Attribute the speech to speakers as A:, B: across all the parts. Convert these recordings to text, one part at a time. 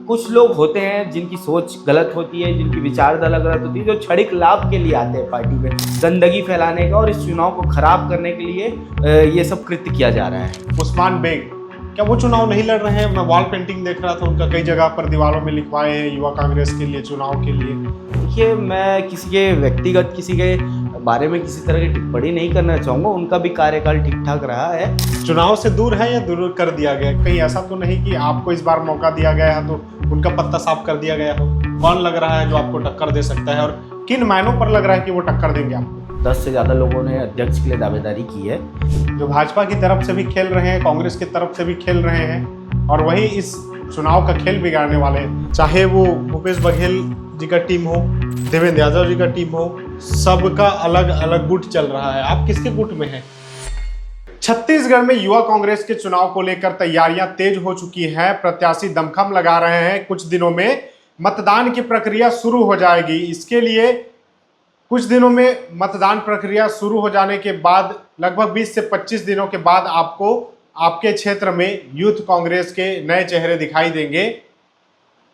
A: कुछ लोग होते हैं जिनकी सोच गलत होती है, जिनकी विचारधारा गलत होती है, जो क्षणिक लाभ के लिए आते हैं पार्टी में, गंदगी फैलाने का और इस चुनाव को खराब करने के लिए ये सब कृत्य किया जा रहा है।
B: उस्मान बेग क्या वो चुनाव नहीं लड़ रहे हैं? मैं वॉल पेंटिंग देख रहा था उनका, कई जगह पर दीवारों में लिखवाए हैं युवा कांग्रेस के लिए, चुनाव के लिए।
A: देखिए, मैं किसी के व्यक्तिगत किसी के बारे में किसी तरह की टिप्पणी नहीं करना चाहूँगा। उनका भी कार्यकाल ठीक ठाक रहा है।
B: चुनाव से दूर है या दूर कर दिया गया? कहीं ऐसा तो नहीं कि आपको इस बार मौका दिया गया है तो उनका पत्ता साफ कर दिया गया हो? कौन लग रहा है जो आपको टक्कर दे सकता है और किन मायनों पर लग रहा है कि वो टक्कर देंगे आपको?
A: 10 से ज़्यादा लोगों ने अध्यक्ष के लिए दावेदारी की है।
B: जो भाजपा की तरफ से भी खेल रहे हैं, कांग्रेस की तरफ से भी खेल रहे हैं और वही इस चुनाव का खेल बिगाड़ने वाले हैं। चाहे वो भूपेश बघेल जी का टीम हो, देवेंद्र यादव जी का टीम हो, सबका अलग अलग गुट चल रहा है। आप किसके गुट में हैं? छत्तीसगढ़ में युवा कांग्रेस के चुनाव को लेकर तैयारियां तेज हो चुकी है। प्रत्याशी दमखम लगा रहे हैं। कुछ दिनों में मतदान की प्रक्रिया शुरू हो जाएगी। इसके लिए कुछ दिनों में मतदान प्रक्रिया शुरू हो जाने के बाद लगभग 20 से 25 दिनों के बाद आपको आपके क्षेत्र में यूथ कांग्रेस के नए चेहरे दिखाई देंगे।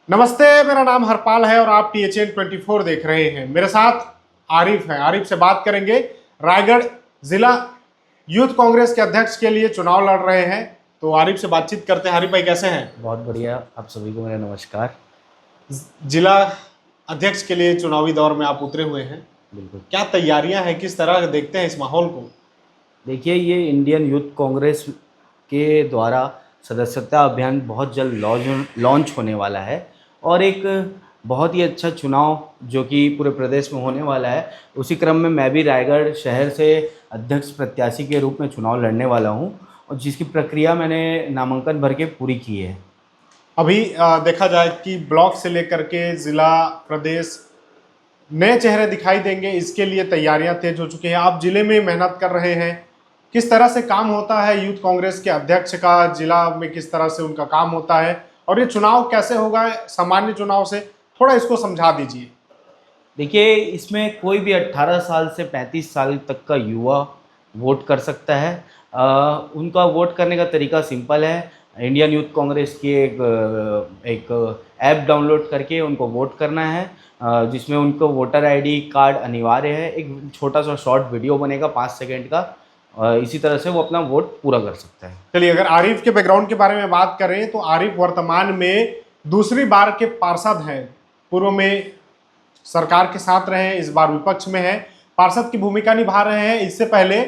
B: नमस्ते, मेरा नाम हरपाल है और आप THN 24 देख रहे हैं। मेरे साथ आरिफ हैं। आरिफ से बात करेंगे। रायगढ़ जिला यूथ कांग्रेस के अध्यक्ष के लिए चुनाव लड़ रहे हैं, तो आरिफ से बातचीत करते हैं। आरिफ भाई कैसे हैं?
A: बहुत बढ़िया, आप सभी को मेरा नमस्कार।
B: जिला अध्यक्ष के लिए चुनावी दौर में आप उतरे हुए हैं,
A: बिल्कुल।
B: क्या तैयारियां हैं? किस तरह देखते हैं इस माहौल को?
A: देखिए, ये इंडियन यूथ कांग्रेस के द्वारा सदस्यता अभियान बहुत जल्द लॉन्च होने वाला है और एक बहुत ही अच्छा चुनाव जो कि पूरे प्रदेश में होने वाला है। उसी क्रम में मैं भी रायगढ़ शहर से अध्यक्ष प्रत्याशी के रूप में चुनाव लड़ने वाला हूं और जिसकी प्रक्रिया मैंने नामांकन भर के पूरी की है।
B: अभी देखा जाए कि ब्लॉक से लेकर के जिला, प्रदेश नए चेहरे दिखाई देंगे। इसके लिए तैयारियां तेज हो चुकी हैं। आप जिले में मेहनत कर रहे हैं। किस तरह से काम होता है यूथ कांग्रेस के अध्यक्ष का? जिला में किस तरह से उनका काम होता है और ये चुनाव कैसे होगा सामान्य चुनाव से? थोड़ा इसको समझा दीजिए।
A: देखिए, इसमें कोई भी 18 साल से 35 साल तक का युवा वोट कर सकता है। उनका वोट करने का तरीका सिंपल है। इंडियन यूथ कांग्रेस की एक ऐप डाउनलोड करके उनको वोट करना है, जिसमें उनको वोटर आईडी कार्ड अनिवार्य है। एक छोटा सा शॉर्ट वीडियो बनेगा 5 सेकंड का। इसी तरह से वो अपना वोट पूरा कर सकता है।
B: चलिए, अगर आरिफ के बैकग्राउंड के बारे में बात करें तो आरिफ वर्तमान में दूसरी बार के पार्षद हैं। पूर्व में सरकार के साथ रहे हैं, इस बार विपक्ष में है, पार्षद की भूमिका निभा रहे हैं। इससे पहले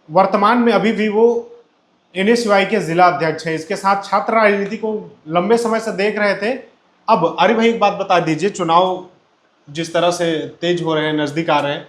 B: वर्तमान में अभी भी वो NSUI के जिला अध्यक्ष हैं। इसके साथ छात्र राजनीति को लंबे समय से देख रहे थे। अब आरिफ भाई एक बात बता दीजिए, चुनाव जिस तरह से तेज हो रहे हैं, नजदीक आ रहे हैं,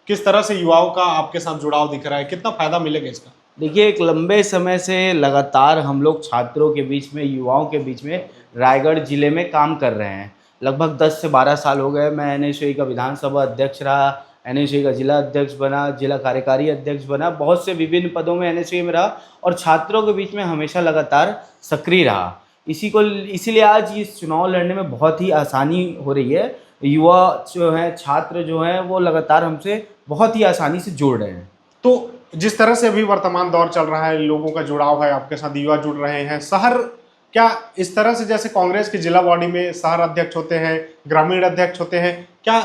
B: किस तरह से युवाओं का आपके साथ जुड़ाव दिख रहा है? कितना फायदा मिलेगा इसका?
A: देखिए, एक लंबे समय से लगातार हम लोग छात्रों के बीच में, युवाओं के बीच में रायगढ़ जिले में काम कर रहे हैं। लगभग 10 से 12 साल हो गए। मैं NSUI का विधानसभा अध्यक्ष रहा, NSUI का जिला अध्यक्ष बना, जिला कार्यकारी अध्यक्ष बना, बहुत से विभिन्न पदों में NSUI में रहा और छात्रों के बीच में हमेशा लगातार सक्रिय रहा। इसीलिए आज इस चुनाव लड़ने में बहुत ही आसानी हो रही है। युवा जो हैं, छात्र जो हैं, वो लगातार हमसे बहुत ही आसानी से जुड़ रहे हैं।
B: तो जिस तरह से अभी वर्तमान दौर चल रहा है, लोगों का जुड़ाव है, आपके साथ युवा जुड़ रहे हैं। शहर क्या इस तरह से, जैसे कांग्रेस की जिला बॉडी में शहर अध्यक्ष होते हैं, ग्रामीण अध्यक्ष होते हैं, क्या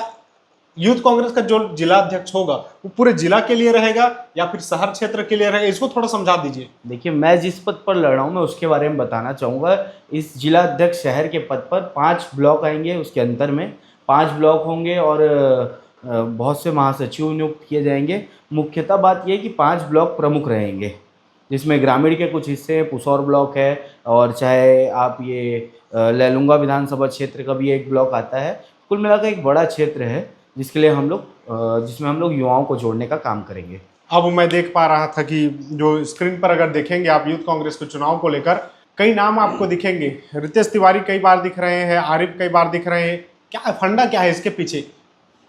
B: यूथ कांग्रेस का जो जिला अध्यक्ष होगा वो पूरे जिला के लिए रहेगा या फिर शहर क्षेत्र के लिए रहेगा? इसको थोड़ा समझा दीजिए।
A: देखिए, मैं जिस पद पर लड़ रहा हूँ मैं उसके बारे में बताना चाहूँगा। इस जिला अध्यक्ष शहर के पद पर 5 ब्लॉक आएंगे। उसके अंतर में 5 ब्लॉक होंगे और बहुत से महासचिव नियुक्त किए जाएंगे। मुख्यतः बात यह है कि 5 ब्लॉक प्रमुख रहेंगे, जिसमें ग्रामीण के कुछ हिस्से, पुसौर ब्लॉक है और चाहे आप ये लैलूंगा विधानसभा क्षेत्र का भी एक ब्लॉक आता है। कुल मिलाकर एक बड़ा क्षेत्र है जिसमें हम लोग युवाओं को जोड़ने का काम करेंगे।
B: अब मैं देख पा रहा था कि जो स्क्रीन पर अगर देखेंगे आप यूथ कांग्रेस के चुनाव को लेकर, कई नाम आपको दिखेंगे। रितेश तिवारी कई बार दिख रहे हैं, आरिफ कई बार दिख रहे हैं। क्या फंडा क्या है इसके पीछे?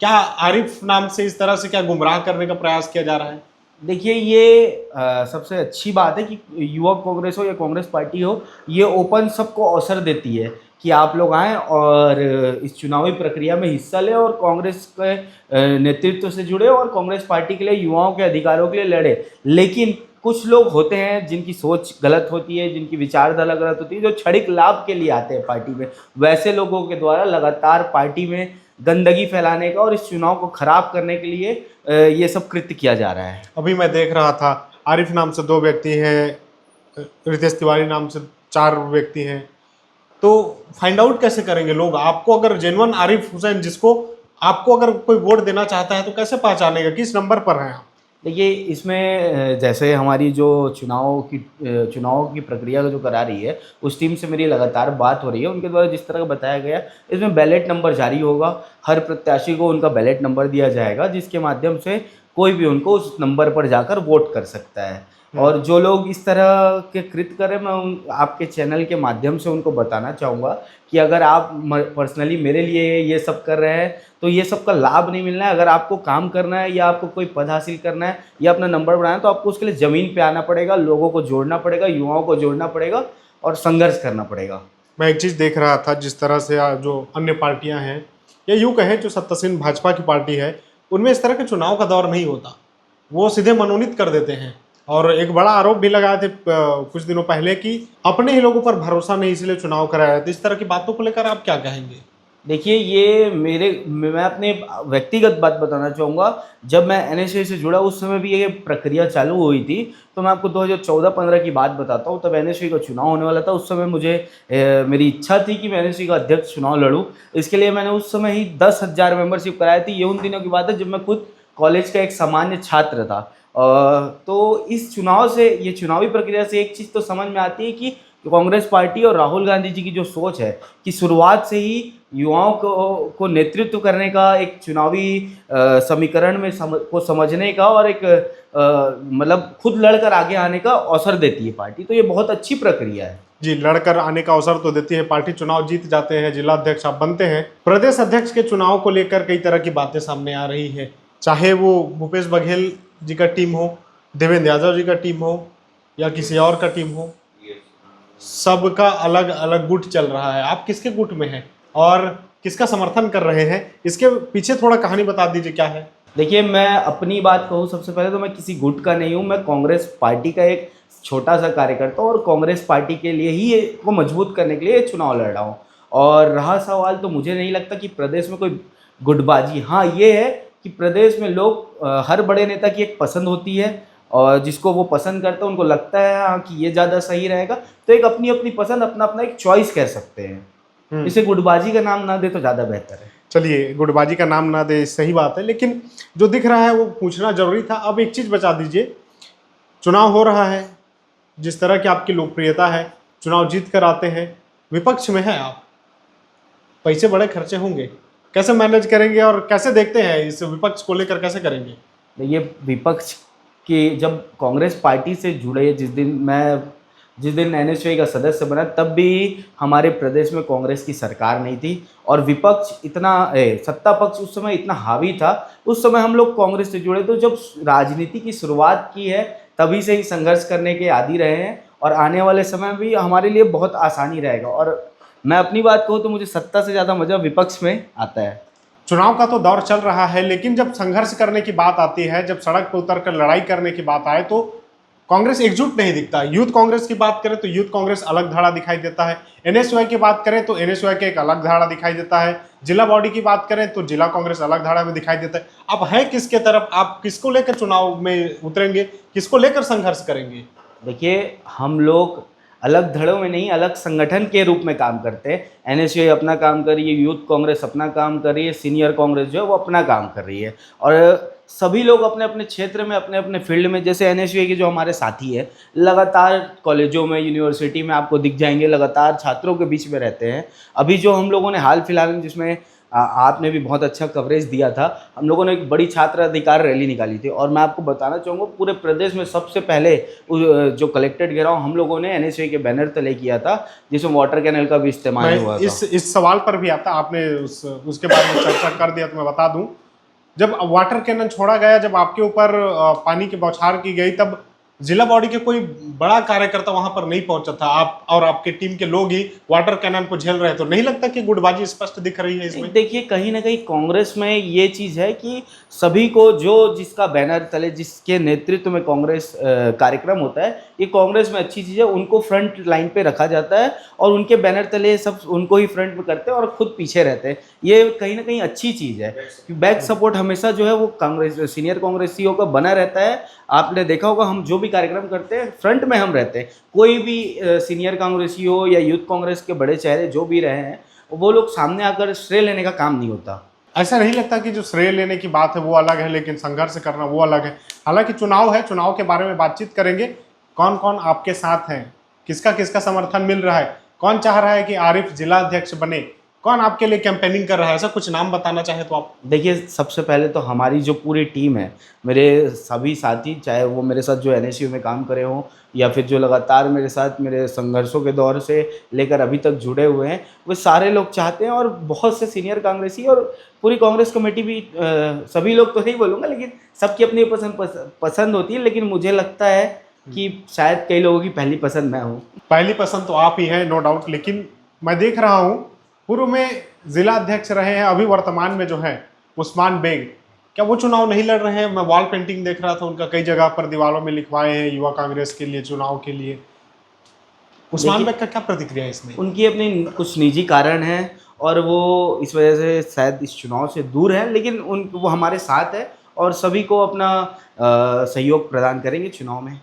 B: क्या आरिफ नाम से इस तरह से क्या गुमराह करने का प्रयास किया जा रहा है?
A: देखिए, ये सबसे अच्छी बात है कि युवा कांग्रेस हो या कांग्रेस पार्टी हो, ये ओपन सबको अवसर देती है कि आप लोग आएँ और इस चुनावी प्रक्रिया में हिस्सा लें और कांग्रेस के नेतृत्व से जुड़े और कांग्रेस पार्टी के लिए, युवाओं के अधिकारों के लिए लड़े। लेकिन कुछ लोग होते हैं जिनकी सोच गलत होती है, जिनकी विचारधारा गलत होती है, जो क्षणिक लाभ के लिए आते हैं पार्टी में। वैसे लोगों के द्वारा लगातार पार्टी में गंदगी फैलाने का और इस चुनाव को खराब करने के लिए ये सब कृत्य किया जा रहा है।
B: अभी मैं देख रहा था, आरिफ नाम से 2 व्यक्ति हैं, रितेश तिवारी नाम से 4 व्यक्ति हैं। तो फाइंड आउट कैसे करेंगे लोग? आपको अगर जेन्युइन आरिफ हुसैन, जिसको आपको अगर कोई वोट देना चाहता है, तो कैसे पहचानेगा? किस नंबर पर हैं आप?
A: देखिए, इसमें जैसे हमारी जो चुनाव की प्रक्रिया जो करा रही है, उस टीम से मेरी लगातार बात हो रही है। उनके द्वारा जिस तरह का बताया गया, इसमें बैलेट नंबर जारी होगा। हर प्रत्याशी को उनका बैलेट नंबर दिया जाएगा, जिसके माध्यम से कोई भी उनको उस नंबर पर जाकर वोट कर सकता है। और जो लोग इस तरह के कृत्य करें, मैं आपके चैनल के माध्यम से उनको बताना चाहूँगा कि अगर आप पर्सनली मेरे लिए ये सब कर रहे हैं, तो ये सब का लाभ नहीं मिलना है। अगर आपको काम करना है या आपको कोई पद हासिल करना है या अपना नंबर बढ़ाना है, तो आपको उसके लिए ज़मीन पे आना पड़ेगा, लोगों को जोड़ना पड़ेगा, युवाओं को जोड़ना पड़ेगा और संघर्ष करना पड़ेगा।
B: मैं एक चीज़ देख रहा था, जिस तरह से जो अन्य पार्टियां हैं, या यूँ कहें जो सत्तासीन भाजपा की पार्टी है, उनमें इस तरह के चुनाव का दौर नहीं होता। वो सीधे मनोनीत कर देते हैं। और एक बड़ा आरोप भी लगाए थे कुछ दिनों पहले कि अपने ही लोगों पर भरोसा नहीं, इसलिए चुनाव कराया। तो इस तरह की बातों को लेकर आप क्या कहेंगे?
A: देखिए, ये मैं अपने व्यक्तिगत बात बताना चाहूँगा। जब मैं एनएसयूआई से जुड़ा, उस समय भी ये प्रक्रिया चालू हुई थी। तो मैं आपको 2014-15 की बात बताता हूँ। तब एनएसयूआई का चुनाव होने वाला था। उस समय मुझे मेरी इच्छा थी कि मैं एनएसयूआई का अध्यक्ष चुनाव लड़ूँ। इसके लिए मैंने उस समय ही 10,000 मेंबरशिप कराई थी। ये उन दिनों की बात है जब मैं खुद कॉलेज का एक सामान्य छात्र था। तो इस चुनाव से, ये चुनावी प्रक्रिया से एक चीज़ तो समझ में आती है कि कांग्रेस पार्टी और राहुल गांधी जी की जो सोच है कि शुरुआत से ही युवाओं को नेतृत्व करने का, एक चुनावी समीकरण में को समझने का और एक मतलब खुद लड़कर आगे आने का अवसर देती है पार्टी। तो ये बहुत अच्छी प्रक्रिया है।
B: जी, लड़कर आने का अवसर तो देती है पार्टी। चुनाव जीत जाते हैं, जिला अध्यक्ष आप बनते हैं। प्रदेश अध्यक्ष के चुनाव को लेकर कई तरह की बातें सामने आ रही है, चाहे वो भूपेश बघेल जी का टीम हो, देवेंद्र यादव जी का टीम हो, या किसी और का टीम हो। सबका अलग अलग गुट चल रहा है। आप किसके गुट में हैं और किसका समर्थन कर रहे हैं? इसके पीछे थोड़ा कहानी बता दीजिए, क्या है?
A: देखिए, मैं अपनी बात कहूँ, सबसे पहले तो मैं किसी गुट का नहीं हूँ। मैं कांग्रेस पार्टी का एक छोटा सा कार्यकर्ता हूँ और कांग्रेस पार्टी के लिए ही को मजबूत करने के लिए ये चुनाव लड़ रहा हूँ। और रहा सवाल, तो मुझे नहीं लगता कि प्रदेश में कोई गुटबाजी। हाँ, ये है कि प्रदेश में लोग हर बड़े नेता की एक पसंद होती है और जिसको वो पसंद करते हैं, उनको लगता है हाँ कि ये ज़्यादा सही रहेगा। तो एक अपनी अपनी पसंद, अपना अपना एक चॉइस कह सकते हैं। इसे गुटबाजी का नाम ना दे तो ज़्यादा बेहतर है।
B: चलिए, गुटबाजी का नाम ना दे, सही बात है, लेकिन जो दिख रहा है वो पूछना जरूरी था। अब एक चीज़ बता दीजिए, चुनाव हो रहा है, जिस तरह की आपकी लोकप्रियता है, चुनाव जीत कर आते हैं, विपक्ष में है आप, पैसे बड़े खर्चे होंगे, कैसे मैनेज करेंगे और कैसे देखते हैं इस विपक्ष को लेकर, कैसे करेंगे?
A: देखिए, विपक्ष की जब कांग्रेस पार्टी से जुड़े, जिस दिन एनएसयूआई का सदस्य बना, तब भी हमारे प्रदेश में कांग्रेस की सरकार नहीं थी और विपक्ष इतना सत्ता पक्ष उस समय इतना हावी था। उस समय हम लोग कांग्रेस से जुड़े। तो जब राजनीति की शुरुआत की है, तभी से ही संघर्ष करने के आदी रहे हैं और आने वाले समय भी हमारे लिए बहुत आसानी रहेगा। और मैं अपनी बात कहूँ तो मुझे सत्ता से ज़्यादा मज़ा विपक्ष में आता है।
B: चुनाव का तो दौर चल रहा है, लेकिन जब संघर्ष करने की बात आती है, जब सड़क पर उतरकर लड़ाई करने की बात आए, तो कांग्रेस एकजुट नहीं दिखता। यूथ कांग्रेस की बात करें तो यूथ कांग्रेस अलग धारा दिखाई देता है। एनएसयूआई की बात करें तो एनएसयूआई के एक अलग धारा दिखाई देता है। जिला बॉडी की बात करें तो जिला कांग्रेस अलग धारा में दिखाई देता है। अब है किसके तरफ? आप किसको लेकर चुनाव में उतरेंगे, किसको लेकर संघर्ष करेंगे?
A: देखिए, हम लोग अलग धड़ों में नहीं, अलग संगठन के रूप में काम करते हैं। एनएसयूआई अपना काम कर रही है, यूथ कांग्रेस अपना काम कर रही है, सीनियर कांग्रेस जो है वो अपना काम कर रही है। और सभी लोग अपने अपने क्षेत्र में, अपने अपने फील्ड में, जैसे एनएसयूआई के जो हमारे साथी हैं, लगातार कॉलेजों में, यूनिवर्सिटी में आपको दिख जाएंगे, लगातार छात्रों के बीच में रहते हैं। अभी जो हम लोगों ने हाल फिलहाल में, जिसमें आपने भी बहुत अच्छा कवरेज दिया था, हम लोगों ने एक बड़ी छात्र अधिकार रैली निकाली थी। और मैं आपको बताना चाहूँगा, पूरे प्रदेश में सबसे पहले जो कलेक्ट्रेट घेराव हम लोगों ने एनएसयूआई के बैनर तले किया था, जिसमें वाटर कैनल का भी इस्तेमाल हुआ था।
B: इस सवाल पर भी आता, आपने उसके बारे में चर्चा कर दिया, तो मैं बता दूं, जब वाटर कैनन छोड़ा गया, जब आपके ऊपर पानी की बौछार की गई, तब जिला बॉडी के कोई बड़ा कार्यकर्ता वहां पर नहीं पहुंचा था, आप और आपके टीम के लोग ही वाटर कैनन को झेल रहे, तो नहीं लगता कि गुटबाजी स्पष्ट दिख रही है इसमें?
A: देखिए, कहीं ना कहीं कांग्रेस में ये चीज़ है कि सभी को जो जिसका बैनर तले, जिसके नेतृत्व में कांग्रेस कार्यक्रम होता है, ये कांग्रेस में अच्छी चीज़ है, उनको फ्रंट लाइन पे रखा जाता है और उनके बैनर तले सब उनको ही फ्रंट में करते हैं और खुद पीछे रहते हैं। ये कहीं ना कहीं अच्छी चीज़ है। बैक सपोर्ट हमेशा जो है वो कांग्रेस सीनियर कांग्रेसियों का बना रहता है। आपने देखा होगा, हम जो भी कार्यक्रम करते हैं फ्रंट में हम रहते हैं। कोई भी सीनियर कांग्रेसी हो या यूथ कांग्रेस के बड़े चेहरे जो भी रहे हैं, वो लोग सामने आकर श्रेय लेने का काम नहीं होता।
B: ऐसा नहीं लगता कि जो श्रेय लेने की बात है वो अलग है, लेकिन संघर्ष करना वो अलग है? हालांकि चुनाव है, चुनाव के बारे में बातचीत करेंगे। कौन कौन आपके साथ हैं, किसका किसका समर्थन मिल रहा है, कौन चाह रहा है कि आरिफ जिला अध्यक्ष बने, कौन आपके लिए कैंपेनिंग कर रहा है, ऐसा कुछ नाम बताना चाहे तो आप?
A: देखिए, सबसे पहले तो हमारी जो पूरी टीम है, मेरे सभी साथी, चाहे वो मेरे साथ जो एनएसयू में काम करे हों या फिर जो लगातार मेरे साथ मेरे संघर्षों के दौर से लेकर अभी तक जुड़े हुए हैं, वो सारे लोग चाहते हैं। और बहुत से सीनियर कांग्रेसी और पूरी कांग्रेस कमेटी भी, सभी लोग तो नहीं बोलूँगा, लेकिन सबकी अपनी पसंद होती है। लेकिन मुझे लगता है कि शायद कई लोगों की पहली पसंद मैं हूँ।
B: पहली पसंद तो आप ही हैं, नो डाउट। लेकिन मैं देख रहा हूँ पूर्व में जिला अध्यक्ष रहे हैं, अभी वर्तमान में जो है उस्मान बेग, क्या वो चुनाव नहीं लड़ रहे हैं? मैं वॉल पेंटिंग देख रहा था उनका, कई जगह पर दीवारों में लिखवाए हैं युवा कांग्रेस के लिए, चुनाव के लिए। उस्मान बेग का क्या प्रतिक्रिया है इसमें?
A: उनकी अपनी कुछ निजी कारण हैं और वो इस वजह से शायद इस चुनाव से दूर है, लेकिन वो हमारे साथ है और सभी को अपना सहयोग प्रदान करेंगे चुनाव में।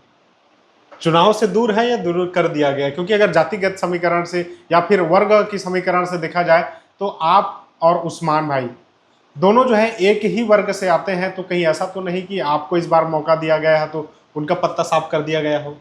B: चुनाव से दूर है या दूर कर दिया गया? क्योंकि अगर जातिगत समीकरण से या फिर वर्ग की समीकरण से देखा जाए तो आप और उस्मान भाई दोनों जो है एक ही वर्ग से आते हैं, तो कहीं ऐसा तो नहीं कि आपको इस बार मौका दिया गया है तो उनका पत्ता साफ कर दिया गया हो?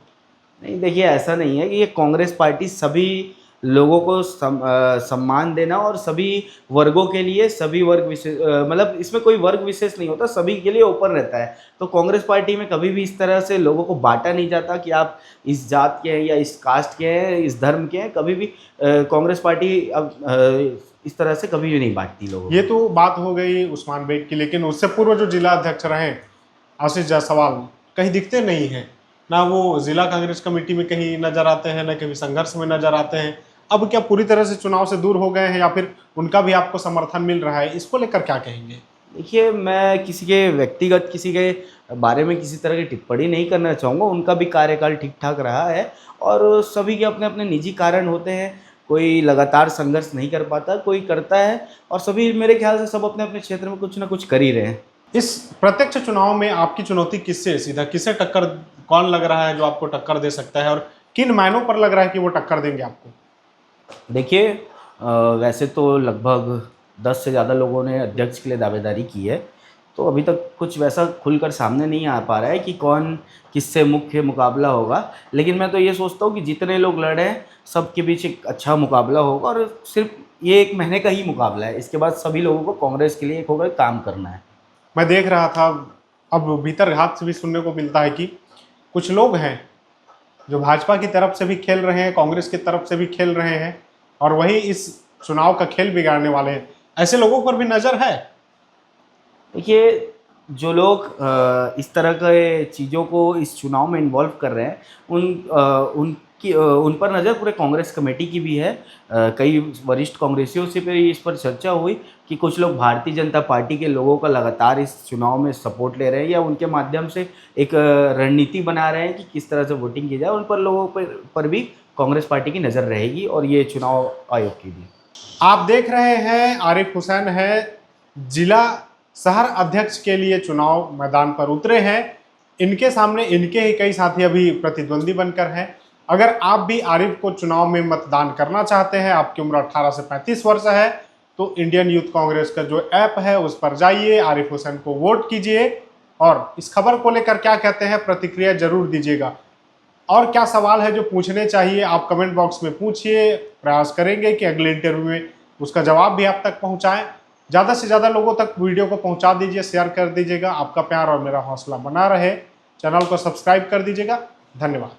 A: नहीं, देखिए, ऐसा नहीं है कि ये कांग्रेस पार्टी सभी लोगों को सम्मान देना और सभी वर्गों के लिए, सभी वर्ग विशेष, मतलब इसमें कोई वर्ग विशेष नहीं होता, सभी के लिए ओपन रहता है। तो कांग्रेस पार्टी में कभी भी इस तरह से लोगों को बांटा नहीं जाता कि आप इस जात के हैं या इस कास्ट के हैं, इस धर्म के हैं। कभी भी कांग्रेस पार्टी अब इस तरह से कभी भी नहीं बांटती लोगों को।
B: ये तो बात हो गई उस्मान बेग की, लेकिन उससे पूर्व जो जिला अध्यक्ष रहे आशीष जायसवाल कहीं दिखते नहीं हैं, ना वो जिला कांग्रेस कमेटी में कहीं नजर आते हैं, ना कभी संघर्ष में नजर आते हैं। अब क्या पूरी तरह से चुनाव से दूर हो गए हैं या फिर उनका भी आपको समर्थन मिल रहा है? इसको लेकर क्या कहेंगे?
A: देखिए, मैं किसी के व्यक्तिगत, किसी के बारे में किसी तरह की टिप्पणी नहीं करना चाहूँगा। उनका भी कार्यकाल ठीक ठाक रहा है और सभी के अपने अपने निजी कारण होते हैं। कोई लगातार संघर्ष नहीं कर पाता, कोई करता है, और सभी मेरे ख्याल से सब अपने अपने क्षेत्र में कुछ ना कुछ कर ही रहे हैं।
B: इस प्रत्यक्ष चुनाव में आपकी चुनौती किससे, सीधा किससे टक्कर, कौन लग रहा है जो आपको टक्कर दे सकता है और किन मायनों पर लग रहा है कि वो टक्कर देंगे आपको?
A: देखिए, वैसे तो लगभग 10 से ज़्यादा लोगों ने अध्यक्ष के लिए दावेदारी की है, तो अभी तक कुछ वैसा खुलकर सामने नहीं आ पा रहा है कि कौन किससे मुख्य मुकाबला होगा। लेकिन मैं तो ये सोचता हूँ कि जितने लोग लड़े हैं, सबके बीच एक अच्छा मुकाबला होगा और सिर्फ ये 1 महीने का ही मुकाबला है। इसके बाद सभी लोगों को कांग्रेस के लिए एक होकर काम करना है।
B: मैं देख रहा था, अब भीतर घात से भी सुनने को मिलता है कि कुछ लोग हैं जो भाजपा की तरफ से भी खेल रहे हैं, कांग्रेस की तरफ से भी खेल रहे हैं और वही इस चुनाव का खेल बिगाड़ने वाले हैं। ऐसे लोगों पर भी नज़र है?
A: देखिए, जो लोग इस तरह के चीज़ों को इस चुनाव में इन्वॉल्व कर रहे हैं, उन पर नज़र पूरे कांग्रेस कमेटी की भी है। कई वरिष्ठ कांग्रेसियों से भी इस पर चर्चा हुई कि कुछ लोग भारतीय जनता पार्टी के लोगों का लगातार इस चुनाव में सपोर्ट ले रहे हैं या उनके माध्यम से एक रणनीति बना रहे हैं कि किस तरह से वोटिंग की जाए। उन पर लोगों पर भी कांग्रेस पार्टी की नज़र रहेगी और ये चुनाव आयोग की भी।
B: आप देख रहे हैं आरिफ हुसैन है जिला शहर अध्यक्ष के लिए चुनाव मैदान पर उतरे हैं। इनके सामने इनके ही कई साथी अभी प्रतिद्वंदी बनकर हैं। अगर आप भी आरिफ को चुनाव में मतदान करना चाहते हैं, आपकी उम्र 18 से 35 वर्ष है, तो इंडियन यूथ कांग्रेस का जो ऐप है उस पर जाइए, आरिफ हुसैन को वोट कीजिए और इस खबर को लेकर क्या कहते हैं प्रतिक्रिया जरूर दीजिएगा। और क्या सवाल है जो पूछने चाहिए आप कमेंट बॉक्स में पूछिए, प्रयास करेंगे कि अगले इंटरव्यू में उसका जवाब भी आप तक पहुंचाएं। ज़्यादा से ज़्यादा लोगों तक वीडियो को पहुंचा दीजिए, शेयर कर दीजिएगा। आपका प्यार और मेरा हौसला बना रहे। चैनल को सब्सक्राइब कर दीजिएगा। धन्यवाद।